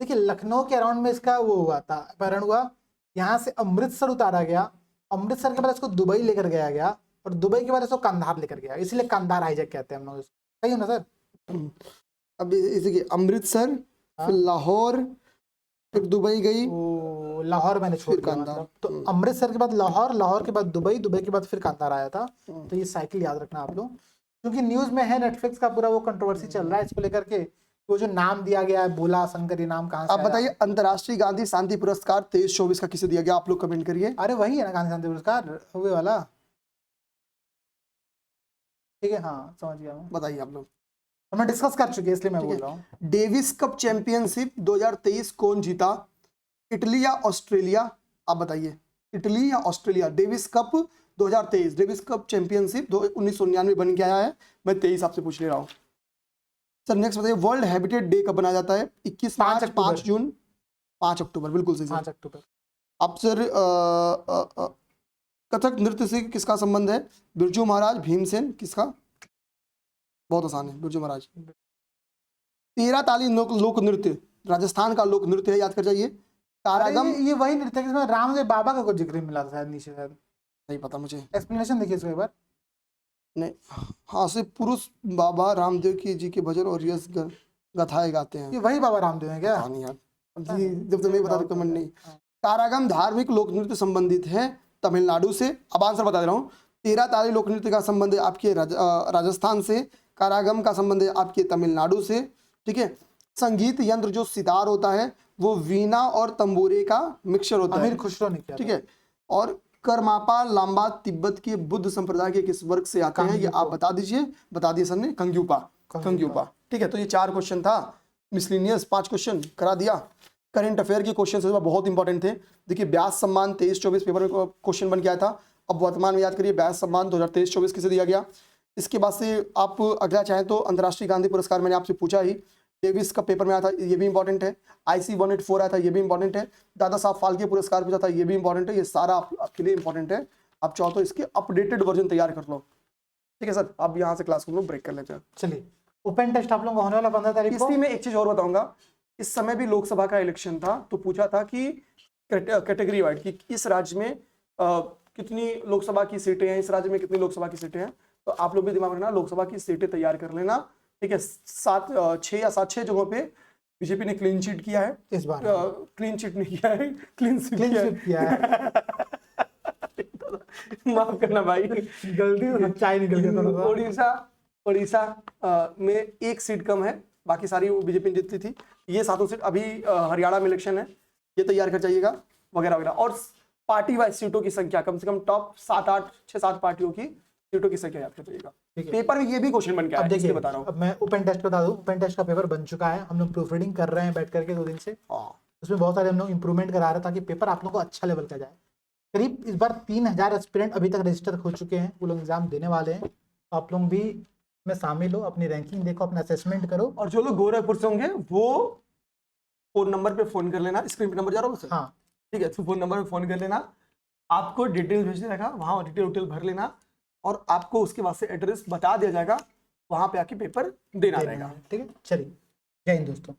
देखिए लखनऊ के अराउंड में इसका वो हुआ था, अपहरण हुआ, यहाँ से अमृतसर उतारा गया, अमृतसर के बाद इसको दुबई लेकर गया गया, और दुबई के बाद इसको कंधार लेकर गया, इसलिए कंधार हाईजैक कहते हैं हम लोग इसको। सही है ना सर? अब इसी अमृतसर, फिर लाहौर, फिर दुबई गई, लाहौर मैंने छोड़ फिर दिया कांधार। मतलब। तो अमृतसर के बाद लाहौर, लाहौर के बाद दुबई, दुबई के बाद फिर कांधार आया था। तो ये साइकिल याद रखना आप लोग, क्योंकि न्यूज में है, नेटफ्लिक्स का पूरा वो कंट्रोवर्सी चल रहा है इसको लेकर के, वो जो नाम दिया गया है बोला शंकर, ये नाम कहाँ से आप आया? बताइए अंतर्राष्ट्रीय गांधी शांति पुरस्कार 23-24 का किसे दिया गया? आप लोग कमेंट करिए। अरे वही है ना गांधी शांति पुरस्कार, हुए वाला। ठीक है, हाँ समझ गया मैं। बताइए आप लोग। हम डिस्कस कर चुके हैं इसलिए मैं बोल रहा हूँ। डेविस कप चैंपियनशिप 2023 कौन जीता? इटली या ऑस्ट्रेलिया? आप बताइए, इटली या Australia? Davis cup 2023, Davis cup championship 1999 बन के आया है, मैं 23 आपसे पूछ ले रहा हूँ। सर नेक्स्ट बताइए, वर्ल्ड हैबिटेट डे कब बनाया जाता है? 21 मार्च, 5 जून, 5 अक्टूबर। बिल्कुल सही सर। 5 अक्टूबर। अब सर कथक नृत्य से किसका संबंध है? बिरजू महाराज, भीमसेन, किसका? बहुत आसान है, बिरजू महाराज। 13 ताली लोक नृत्य राजस्थान का लोक नृत्य है, याद कर जाइए। तारागम। ये वही नृत्य है जिसमें रामदेव बाबा का कुछ जिक्र मिला था शायद नीचे, शायद नहीं पता मुझे, एक्सप्लेनेशन देखिए इसको एक बार। नहीं। हाँ से पुरुष बाबा रामदेव की जी के भजन और यश गाथाएं गाते हैं। ये वही बाबा रामदेव है क्या? हाँ नहीं यार, जब तुम्हें बता दो कमेंट नहीं। तारागम धार्मिक लोक नृत्य संबंधित है तमिलनाडु से। अब आंसर बता दे रहा हूँ। 13 ताली लोक नृत्य का संबंध है आपके राजस्थान से, कारागम का संबंध है आपके तमिलनाडु से। ठीक है। संगीत यंत्र जो सितार होता है वो वीणा और तंबूरे का मिक्सचर होता है। अमीर खुसरो ने किया। ठीक है। और करमापा लांबा तिब्बत के बुद्ध संप्रदाय के किस वर्ग से आते हैं, ये आप बता दीजिए। बता दिए सर ने, कंग्यूपा। कंग्यूपा। ठीक है। तो ये 4 क्वेश्चन था, मिसलिनियस 5 क्वेश्चन करा दिया। करंट अफेयर के क्वेश्चन बहुत इंपॉर्टेंट थे। देखिए व्यास सम्मान 23-24 पेपर में क्वेश्चन बन के आया था। अब वर्तमान में याद करिए, व्यास सम्मान 2023-24 किसे दिया गया। इसके बाद से आप अगला चाहें तो अंतर्राष्ट्रीय गांधी पुरस्कार मैंने आपसे पूछा ही, डेविस का पेपर में आया था, ये भी इंपॉर्टेंट है। IC-184 आया था, ये भी इंपॉर्टेंट है। दादा साहब फाल्के पुरस्कार पूछा था, ये भी इंपॉर्टेंट है। ये सारा आपके लिए इंपॉर्टेंट है। आप चाहो तो इसके अपडेटेड वर्जन तैयार कर लो। ठीक है सर, आप यहाँ से क्लास को ब्रेक कर लेते हैं। चलिए, ओपन टेस्ट आप लोगों को होने वाला 15 तारीख को। इसी में एक चीज और बताऊंगा, इस समय भी लोकसभा का इलेक्शन था, तो पूछा था कि कैटेगरी वाइड कि इस राज्य में कितनी लोकसभा की सीटें हैं, इस राज्य में कितनी लोकसभा की सीटें हैं। तो आप लोग भी दिमाग रखना, लोकसभा की सीटें तैयार कर लेना। ठीक है। 6 जगहों पे बीजेपी ने क्लीन चिट किया है इस बार। क्लीन चिट नहीं किया है, क्लीन स्वीप किया है। माफ करना भाई, गलती से सच्चाई निकल गया थोड़ा सा। उड़ीसा में 1 सीट कम है, बाकी सारी बीजेपी ने जीती थी। ये 7 सीट। अभी हरियाणा में इलेक्शन है, ये तैयार कर जाइएगा, वगैरह वगैरह। और पार्टी वाइज सीटों की संख्या कम से कम टॉप 6-7 पार्टियों की सीटों की संख्या याद कर जाइएगा। पेपर में ये भी क्वेश्चन बन गया है, इसलिए बता रहा हूँ। अब मैं ओपन टेस्ट बता दूं, ओपन टेस्ट का पेपर बन चुका है, हम लोग प्रूफ रीडिंग कर रहे हैं बैठ करके 2 दिन से। उसमें बहुत सारे हम लोग इंप्रूवमेंट करा रहे हैं ताकि पेपर आप लोग को अच्छा लेवल का जाए। करीब इस बार 3000 एस्पिरेंट अभी तक रजिस्टर हो चुके हैं, वो लोग एग्जाम देने वाले हैं। तो आप लोग भी में शामिल हो, अपनी रैंकिंग देखो, अपना असेसमेंट करो। और जो लोग गोरखपुर से होंगे वो फोन नंबर पे फोन कर लेना, स्क्रीन पे नंबर जा रहा हूँ। हाँ ठीक है, तो फोन नंबर पे फोन कर लेना, आपको डिटेल भेज देगा, वहाँ डिटेल भर लेना और आपको उसके बाद से एड्रेस बता दिया जाएगा, वहाँ पे आके पेपर देना रहेगा। ठीक है, चलिए, जय हिंद दोस्तों।